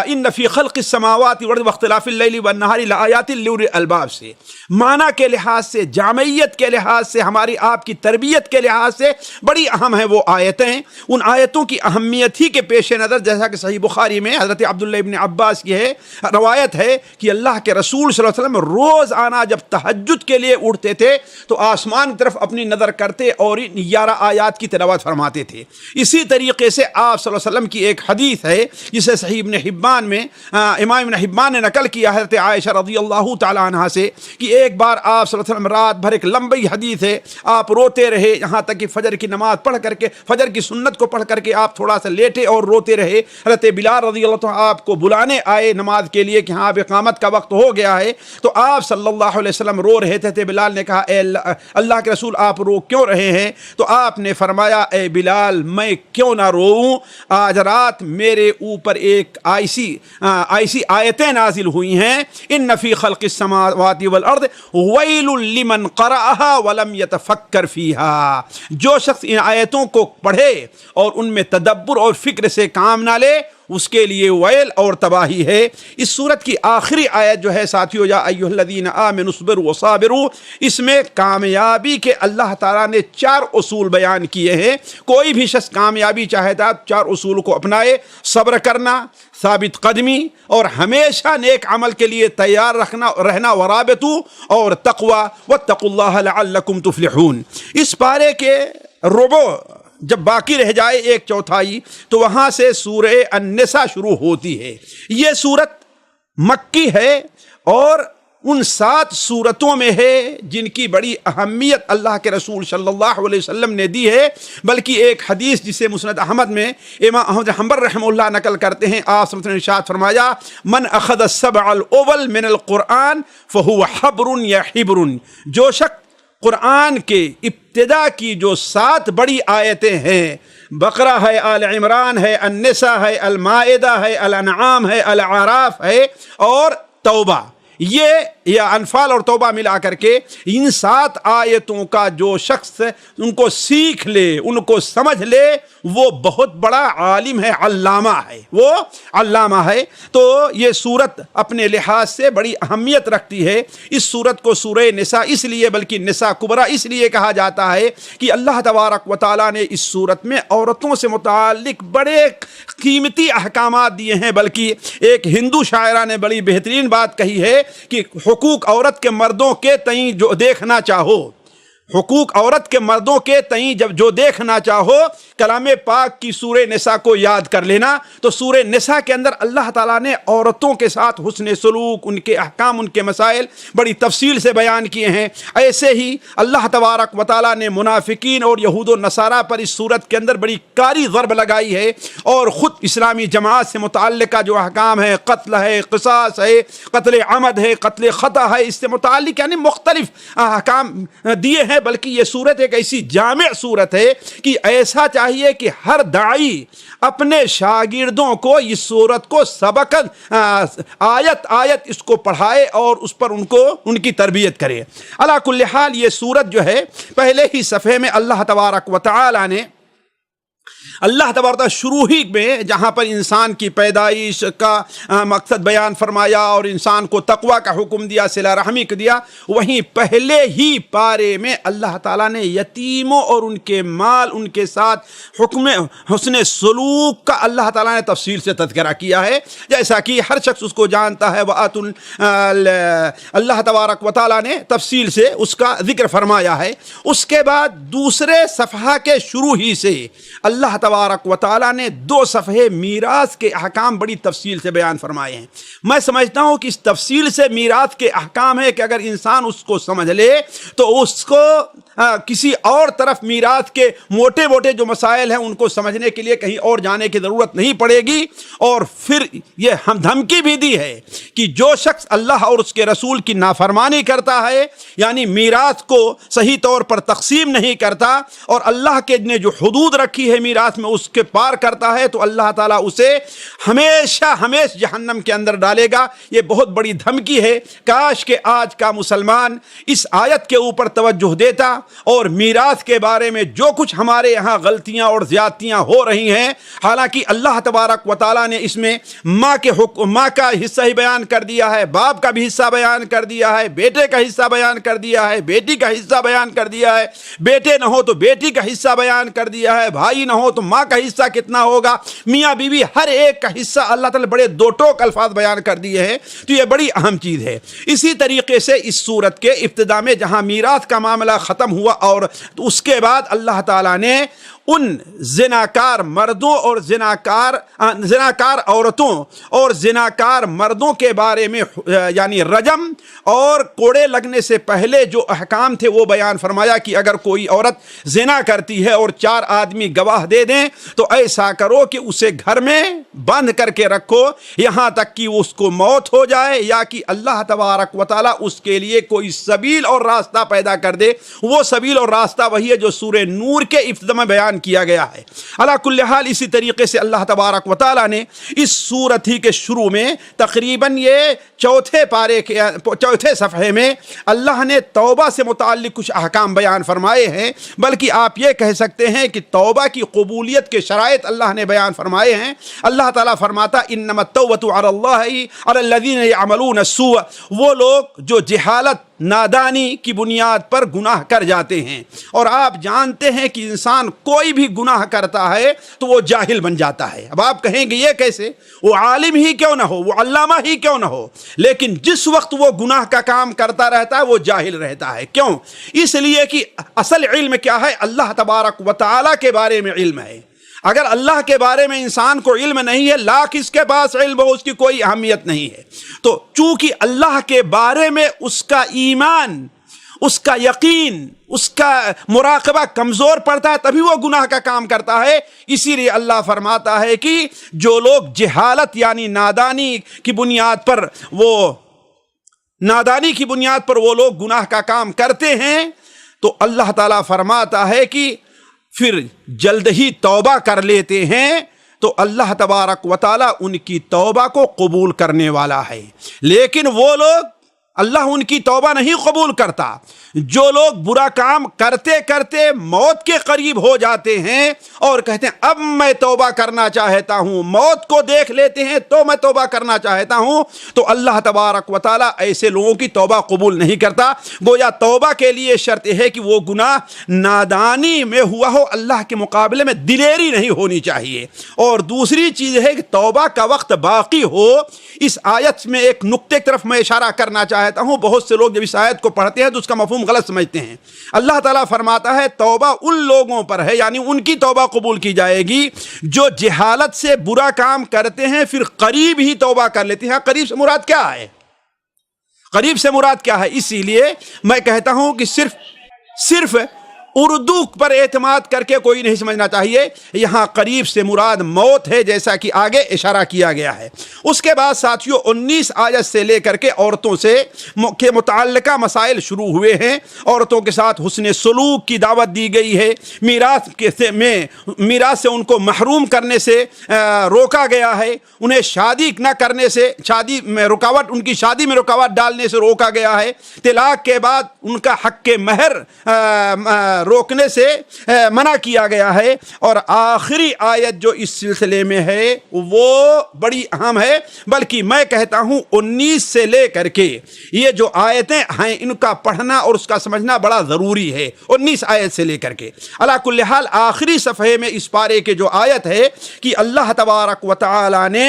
ان فی خلق السماوات والارض واختلاف اللیل والنہار لآیات لأولی الالباب سے معنی کے لحاظ سے، جامعیت کے لحاظ سے، ہماری آپ کی تربیت کے لحاظ سے بڑی اہم ہیں وہ آیتیں. ان آیتوں کی اہمیت ہی کے پیش نظر جیسا کہ صحیح بخاری میں حضرت عبداللہ ابن عباس کی روایت ہے کہ اللہ کے رسول صلی اللہ علیہ وسلم روز آنا جب تہجد کے لیے اٹھتے تھے تو آسمان کی طرف اپنی نظر کرتے اور ان 11 آیات کی تلاوت فرماتے تھے. اسی طریقے سے آپ صلی اللہ علیہ وسلم کی ایک حدیث ہے جسے صحیح ابن حبان میں امام ابن حبان نے نقل کیا حضرت عائشہ رضی اللہ تعالی عنہا سے کہ ایک بار آپ صلی اللہ علیہ وسلم رات بھر، ایک لمبی حدیث ہے، آپ روتے رہے یہاں تک کہ فجر کی نماز پڑھ کر کے، فجر کی سنت کو پڑھ کر کے آپ تھوڑا سا لیٹے اور روتے رہے. حضرت بلال رضی اللہ عنہ آپ کو بلانے آئے نماز کے لیے کہ ہاں اب اقامت کا وقت ہو گیا ہے، تو آپ صلی اللہ علیہ وسلم رو رہے تھے. بلال نے کہا اے اللہ کے رسول آپ رو کیوں رہے ہیں؟ تو آپ نے فرمایا اے بلال میں کیوں نہ روؤں، آج رات میرے اوپر ایک ایسی آیتیں نازل ہوئی ہیں، ان فی خلق السماوات والارض ویل لمن قرأها ولم يتفکر فیہا. جو شخص ان آیتوں کو پڑھے اور ان میں تدبر اور فکر سے کام نہ لے اس کے لیے ویل اور تباہی ہے. اس سورت کی آخری آیت جو ہے ساتھیو، یا ایھا الذین آمنوا اصبروا وصابروا، اس میں کامیابی کے اللہ تعالیٰ نے 4 اصول بیان کیے ہیں. کوئی بھی شخص کامیابی چاہتا 4 اصول کو اپنائے: صبر کرنا، ثابت قدمی، اور ہمیشہ نیک عمل کے لیے تیار رہنا، ورابطو، اور تقوی، واتقوا اللہ لعلکم تفلحون. اس پارے کے ربع جب باقی رہ جائے 1/4 تو وہاں سے سورہ النساء شروع ہوتی ہے. یہ سورت مکی ہے اور ان 7 سورتوں میں ہے جن کی بڑی اہمیت اللہ کے رسول صلی اللہ علیہ وسلم نے دی ہے. بلکہ ایک حدیث جسے مسند احمد میں امام احمد حنبل رحمہ اللہ نقل کرتے ہیں، آپ صلی اللہ علیہ وسلم نے ارشاد فرمایا من اخذ السبع الاول من القرآن فهو حبر یا حبر. جو شخص قرآن کے ابتدا کی جو 7 بڑی آیتیں ہیں، بقرہ ہے، آل عمران ہے، النساء ہے، المائدہ ہے، الانعام ہے، الاعراف ہے اور توبہ، یہ یا انفال اور توبہ ملا کر کے ان 7 آیتوں کا جو شخص ان کو سیکھ لے، ان کو سمجھ لے، وہ بہت بڑا عالم ہے، علامہ ہے، وہ علامہ ہے. تو یہ سورت اپنے لحاظ سے بڑی اہمیت رکھتی ہے. اس سورت کو سورہ نساء اس لیے، بلکہ نساء کبریٰ اس لیے کہا جاتا ہے کہ اللہ تبارک و تعالیٰ نے اس سورت میں عورتوں سے متعلق بڑے قیمتی احکامات دیے ہیں. بلکہ ایک ہندو شاعرہ نے بڑی بہترین بات کہی ہے کہ حقوق عورت کے مردوں کے تئیں جو دیکھنا چاہو، حقوق عورت کے مردوں کے تئیں جب جو دیکھنا چاہو، کلام پاک کی سورہ نساء کو یاد کر لینا. تو سورہ نساء کے اندر اللہ تعالیٰ نے عورتوں کے ساتھ حسن سلوک، ان کے احکام، ان کے مسائل بڑی تفصیل سے بیان کیے ہیں. ایسے ہی اللہ تبارک و تعالیٰ نے منافقین اور یہود و نصارہ پر اس سورت کے اندر بڑی کاری ضرب لگائی ہے، اور خود اسلامی جماعت سے متعلقہ جو احکام ہے، قتل ہے، قصاص ہے، قتل عمد ہے، قتل خطا ہے، اس سے متعلق یعنی مختلف احکام دیے ہیں. بلکہ یہ سورت ایک ایسی جامع سورت ہے کہ ایسا چاہیے کہ ہر داعی اپنے شاگردوں کو اس سورت کو سبق آیت اس کو پڑھائے اور اس پر ان کی تربیت کرے. علی کل حال یہ سورت جو ہے پہلے ہی صفحے میں اللہ تبارک و تعالی نے شروع ہی میں جہاں پر انسان کی پیدائش کا مقصد بیان فرمایا اور انسان کو تقوی کا حکم دیا، صلہ رحمی کو دیا، وہیں پہلے ہی پارے میں اللہ تعالیٰ نے یتیموں اور ان کے مال، ان کے ساتھ حکم حسن سلوک کا اللہ تعالیٰ نے تفصیل سے تذکرہ کیا ہے، جیسا کہ ہر شخص اس کو جانتا ہے. اللہ تبارک و تعالیٰ نے تفصیل سے اس کا ذکر فرمایا ہے. اس کے بعد دوسرے صفحہ کے شروع ہی سے اللہ تبارک و تعالیٰ نے 2 صفحے میراث کے احکام بڑی تفصیل سے بیان فرمائے ہیں. میں سمجھتا ہوں کہ اس تفصیل سے میراث کے احکام ہے کہ اگر انسان اس کو سمجھ لے تو اس کو کسی اور طرف میراث کے موٹے موٹے جو مسائل ہیں ان کو سمجھنے کے لیے کہیں اور جانے کی ضرورت نہیں پڑے گی. اور پھر یہ ہم دھمکی بھی دی ہے کہ جو شخص اللہ اور اس کے رسول کی نافرمانی کرتا ہے، یعنی میراث کو صحیح طور پر تقسیم نہیں کرتا، اور اللہ کے نے جو حدود رکھی ہے میراث ساتھ میں اس کے پار کرتا ہے تو اللہ تعالیٰ اسے ہمیشہ جہنم کے اندر ڈالے گا۔ یہ بہت بڑی دھمکی ہے۔ کاش کہ آج کا مسلمان اس آیت کے اوپر توجہ دیتا اور میراث کے بارے میں جو کچھ ہمارے یہاں غلطیاں اور زیادتیاں ہو رہی ہیں، حالانکہ اللہ تبارک و تعالیٰ نے اس میں ماں کا حصہ ہی بیان کر دیا ہے، باپ کا بھی حصہ بیان کر دیا ہے، بیٹے کا حصہ بیان کر دیا ہے، بیٹی کا حصہ بیان کر دیا ہے، بیٹے نہ ہو تو بیٹی کا حصہ بیان کر دیا ہے، بھائی نہ ہو تو ماں کا حصہ کتنا ہوگا، میاں بیوی ہر ایک کا حصہ اللہ تعالیٰ بڑے دو ٹوک الفاظ بیان کر دیے ہیں۔ تو یہ بڑی اہم چیز ہے۔ اسی طریقے سے اس سورت کے ابتدا میں جہاں میراث کا معاملہ ختم ہوا اور اس کے بعد اللہ تعالیٰ نے ان زناکار مردوں اور زناکار عورتوں اور زناکار مردوں کے بارے میں یعنی رجم اور کوڑے لگنے سے پہلے جو احکام تھے وہ بیان فرمایا کہ اگر کوئی عورت زنا کرتی ہے اور 4 آدمی گواہ دے دیں تو ایسا کرو کہ اسے گھر میں بند کر کے رکھو یہاں تک کہ اس کو موت ہو جائے یا کہ اللہ تبارک و تعالیٰ اس کے لیے کوئی سبیل اور راستہ پیدا کر دے۔ وہ سبیل اور راستہ وہی ہے جو سورہ نور کے ابتدا میں بیان کیا گیا ہے۔ علی کل حال اسی طریقے سے اللہ تبارک و تعالیٰ نے اس سورت ہی کے شروع میں تقریباً یہ چوتھے صفحے میں اللہ نے توبہ سے متعلق کچھ احکام بیان فرمائے ہیں، بلکہ آپ یہ کہہ سکتے ہیں کہ توبہ کی قبولیت کے شرائط اللہ نے بیان فرمائے ہیں۔ اللہ تعالیٰ فرماتا انما التوبۃ علی اللہ علی الذین یعملون السوء، وہ لوگ جو جہالت نادانی کی بنیاد پر گناہ کر جاتے ہیں، اور آپ جانتے ہیں کہ انسان کوئی بھی گناہ کرتا ہے تو وہ جاہل بن جاتا ہے۔ اب آپ کہیں گے یہ کیسے؟ وہ عالم ہی کیوں نہ ہو، وہ علامہ ہی کیوں نہ ہو، لیکن جس وقت وہ گناہ کا کام کرتا رہتا ہے وہ جاہل رہتا ہے۔ کیوں؟ اس لیے کہ اصل علم کیا ہے؟ اللہ تبارک و تعالیٰ کے بارے میں علم ہے۔ اگر اللہ کے بارے میں انسان کو علم نہیں ہے، لاکھ اس کے پاس علم ہو، اس کی کوئی اہمیت نہیں ہے۔ تو چونکہ اللہ کے بارے میں اس کا ایمان، اس کا یقین، اس کا مراقبہ کمزور پڑتا ہے تبھی وہ گناہ کا کام کرتا ہے۔ اسی لیے اللہ فرماتا ہے کہ جو لوگ جہالت یعنی نادانی کی بنیاد پر وہ لوگ گناہ کا کام کرتے ہیں تو اللہ تعالیٰ فرماتا ہے کہ پھر جلد ہی توبہ کر لیتے ہیں تو اللہ تبارک و تعالیٰ ان کی توبہ کو قبول کرنے والا ہے۔ لیکن وہ لوگ اللہ ان کی توبہ نہیں قبول کرتا جو لوگ برا کام کرتے کرتے موت کے قریب ہو جاتے ہیں اور کہتے ہیں اب میں توبہ کرنا چاہتا ہوں، موت کو دیکھ لیتے ہیں تو میں توبہ کرنا چاہتا ہوں، تو اللہ تبارک و تعالیٰ ایسے لوگوں کی توبہ قبول نہیں کرتا۔ گویا توبہ کے لیے شرط ہے کہ وہ گناہ نادانی میں ہوا ہو، اللہ کے مقابلے میں دلیری نہیں ہونی چاہیے۔ اور دوسری چیز ہے کہ توبہ کا وقت باقی ہو۔ اس آیت میں ایک نقطے کی طرف میں اشارہ کرنا چاہتا ہوں۔ بہت سے لوگ جب اس آیت کو پڑھتے ہیں تو اس کا مفہوم غلط سمجھتے ہیں۔ اللہ تعالیٰ فرماتا ہے توبہ ان لوگوں پر ہے، یعنی ان کی توبہ قبول کی جائے گی جو جہالت سے برا کام کرتے ہیں پھر قریب ہی توبہ کر لیتے ہیں۔ قریب سے مراد کیا ہے؟ قریب سے مراد کیا ہے؟ اسی لیے میں کہتا ہوں کہ صرف اردو پر اعتماد کر کے کوئی نہیں سمجھنا چاہیے۔ یہاں قریب سے مراد موت ہے، جیسا کہ آگے اشارہ کیا گیا ہے۔ اس کے بعد ساتھیوں 19 آیت سے لے کر کے عورتوں سے کے متعلقہ مسائل شروع ہوئے ہیں۔ عورتوں کے ساتھ حسن سلوک کی دعوت دی گئی ہے، میراث سے ان کو محروم کرنے سے روکا گیا ہے، انہیں شادی نہ کرنے سے ان کی شادی میں رکاوٹ ڈالنے سے روکا گیا ہے، طلاق کے بعد ان کا حق کے مہر روکنے سے منع کیا گیا ہے، اور آخری آیت جو اس سلسلے میں ہے وہ بڑی اہم ہے، بلکہ میں کہتا ہوں 19 سے لے کر کے یہ جو آیتیں ہیں ان کا پڑھنا اور اس کا سمجھنا بڑا ضروری ہے۔ 19 آیت سے لے کر کے علی کل حال آخری صفحے میں اس پارے کے جو آیت ہے کہ اللہ تبارک و تعالی نے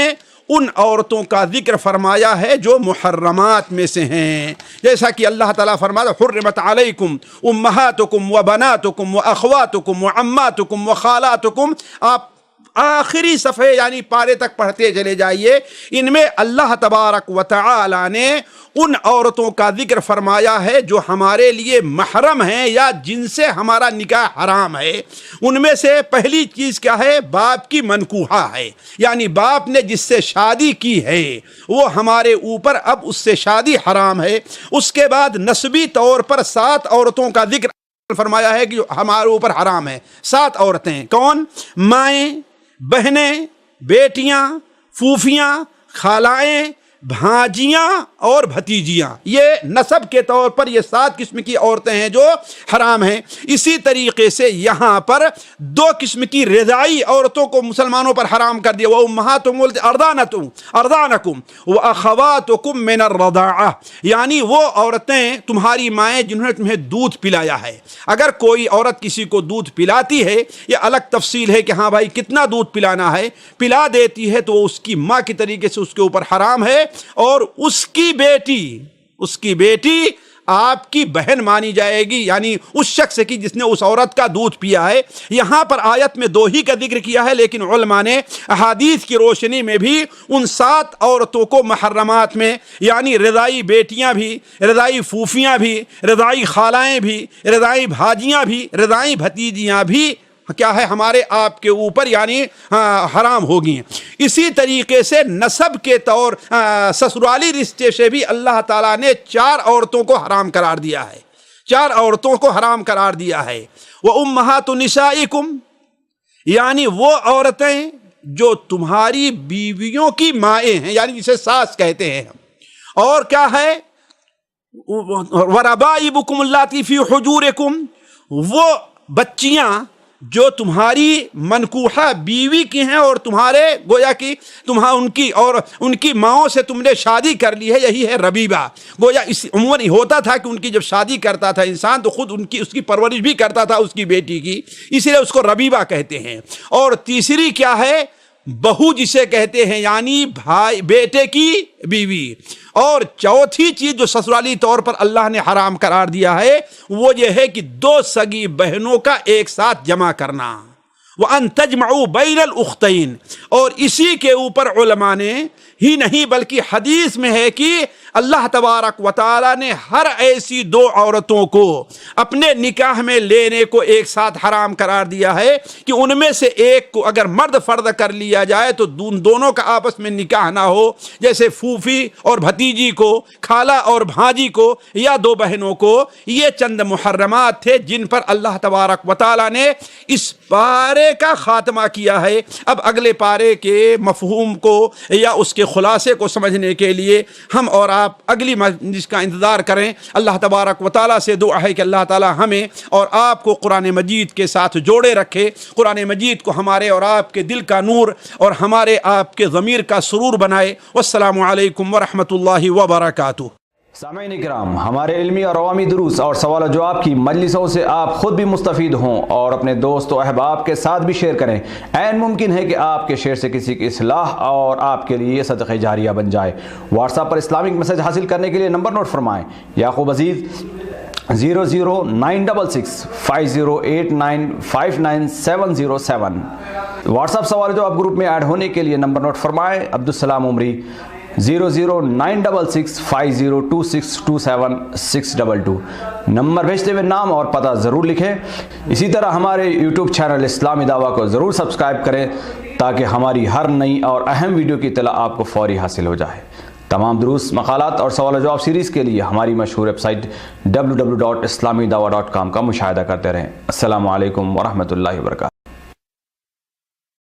ان عورتوں کا ذکر فرمایا ہے جو محرمات میں سے ہیں، جیسا کہ اللہ تعالیٰ فرماتا حرمت علیکم امہاتکم و بناتکم و اخواتکم و عماتکم و خالاتکم۔ آپ آخری صفحے یعنی پارے تک پڑھتے چلے جائیے، ان میں اللہ تبارک و تعالی نے ان عورتوں کا ذکر فرمایا ہے جو ہمارے لیے محرم ہیں یا جن سے ہمارا نکاح حرام ہے۔ ان میں سے پہلی چیز کیا ہے؟ باپ کی منکوحہ ہے، یعنی باپ نے جس سے شادی کی ہے وہ ہمارے اوپر اب اس سے شادی حرام ہے۔ اس کے بعد نسبی طور پر 7 عورتوں کا ذکر فرمایا ہے کہ جو ہمارے اوپر حرام ہے 7 عورتیں. کون؟ مائیں، بہنیں، بیٹیاں، پھوپھیاں، خالائیں، بھانجیاں اور بھتیجیاں. یہ نسب کے طور پر یہ 7 قسم کی عورتیں ہیں جو حرام ہیں. اسی طریقے سے یہاں پر 2 قسم کی رضائی عورتوں کو مسلمانوں پر حرام کر دیا. وَأُمَّهَاتُكُمْ أَرْضَانَكُمْ وَأَخَوَاتُكُمْ مِنَ الرَّضَاعَةِ، یعنی وہ عورتیں تمہاری مائیں جنہوں نے تمہیں دودھ پلایا ہے. اگر کوئی عورت کسی کو دودھ پلاتی ہے، یہ الگ تفصیل ہے کہ ہاں بھائی کتنا دودھ پلانا ہے، پلا دیتی ہے تو وہ اس کی ماں کی طریقے سے اس کے اوپر حرام ہے. اور اس کی بیٹی آپ کی بہن مانی جائے گی، یعنی اس شخص کی جس نے اس عورت کا دودھ پیا ہے. یہاں پر آیت میں 2 ہی کا ذکر کیا ہے، لیکن علماء نے احادیث کی روشنی میں بھی ان 7 عورتوں کو محرمات میں، یعنی رضائی بیٹیاں بھی، رضائی پھوپھیاں بھی، رضائی خالائیں بھی، رضائی بھاجیاں بھی، رضائی بھتیجیاں بھی کیا ہے ہمارے آپ کے اوپر یعنی حرام ہوگی. اسی طریقے سے نسب کے طور سسرالی رشتے سے بھی اللہ تعالیٰ نے 4 عورتوں کو حرام قرار دیا ہے. 4 عورتوں کو حرام قرار دیا ہے. وَأُمَّهَاتُ نِسَائِكُمْ، یعنی وہ عورتیں جو تمہاری بیویوں کی مائیں ہیں، یعنی جسے ساس کہتے ہیں. اور کیا ہے؟ وَرَبَائِبُكُمُ اللَّاتِي فِي حُجُورِكُمْ، وہ بچیاں جو تمہاری منکوحہ بیوی کی ہیں اور تمہارے گویا کہ ان کی ماؤں سے تم نے شادی کر لی ہے، یہی ہے ربیبہ. گویا اس عموماً ہوتا تھا کہ ان کی جب شادی کرتا تھا انسان تو خود اس کی پرورش بھی کرتا تھا اس کی بیٹی کی، اسی لیے اس کو ربیبہ کہتے ہیں. اور تیسری کیا ہے؟ بہو جسے کہتے ہیں، یعنی بھائی بیٹے کی بیوی. اور چوتھی چیز جو سسرالی طور پر اللہ نے حرام قرار دیا ہے وہ یہ ہے کہ 2 سگی بہنوں کا ایک ساتھ جمع کرنا. وَأَن تَجْمَعُوا بَيْنَ الْأُخْتَيْنِ، اور اسی کے اوپر علماء نے ہی نہیں بلکہ حدیث میں ہے کہ اللہ تبارک و تعالی نے ہر ایسی 2 عورتوں کو اپنے نکاح میں لینے کو ایک ساتھ حرام قرار دیا ہے کہ ان میں سے ایک کو اگر مرد فرد کر لیا جائے تو دونوں کا آپس میں نکاح نہ ہو. جیسے پھوپھی اور بھتیجی کو، خالہ اور بھانجی کو، یا 2 بہنوں کو. یہ چند محرمات تھے جن پر اللہ تبارک و تعالی نے اس پارے کا خاتمہ کیا ہے. اب اگلے پارے کے مفہوم کو یا اس کے خلاصے کو سمجھنے کے لیے ہم اور آپ اگلی مجلس کا انتظار کریں. اللہ تبارک و تعالیٰ سے دعا ہے کہ اللہ تعالیٰ ہمیں اور آپ کو قرآن مجید کے ساتھ جوڑے رکھے. قرآن مجید کو ہمارے اور آپ کے دل کا نور اور ہمارے آپ کے ضمیر کا سرور بنائے. والسلام علیکم ورحمۃ اللہ وبرکاتہ. سامعین کرام، ہمارے علمی اور عوامی دروس اور سوال و جواب کی مجلسوں سے آپ خود بھی مستفید ہوں اور اپنے دوست و احباب کے ساتھ بھی شیئر کریں. عین ممکن ہے کہ آپ کے شیئر سے کسی کی اصلاح اور آپ کے لیے صدقہ جاریہ بن جائے. واٹس ایپ پر اسلامک میسج حاصل کرنے کے لیے نمبر نوٹ فرمائیں: یعقوب عزیز 00966 5089 59707. واٹس ایپ سوال جو آپ گروپ میں ایڈ ہونے کے لیے نمبر نوٹ فرمائیں: عبدالسلام عمری 00966 502627 622. نمبر بھیجتے ہوئے نام اور پتہ ضرور لکھیں. اسی طرح ہمارے یوٹیوب چینل اسلامی دعویٰ کو ضرور سبسکرائب کریں تاکہ ہماری ہر نئی اور اہم ویڈیو کی اطلاع آپ کو فوری حاصل ہو جائے. تمام دروس، مقالات اور سوال و جواب سیریز کے لیے ہماری مشہور ویب سائٹ www.islamidawah.com کا مشاہدہ کرتے رہیں. السلام علیکم ورحمۃ اللہ وبرکاتہ.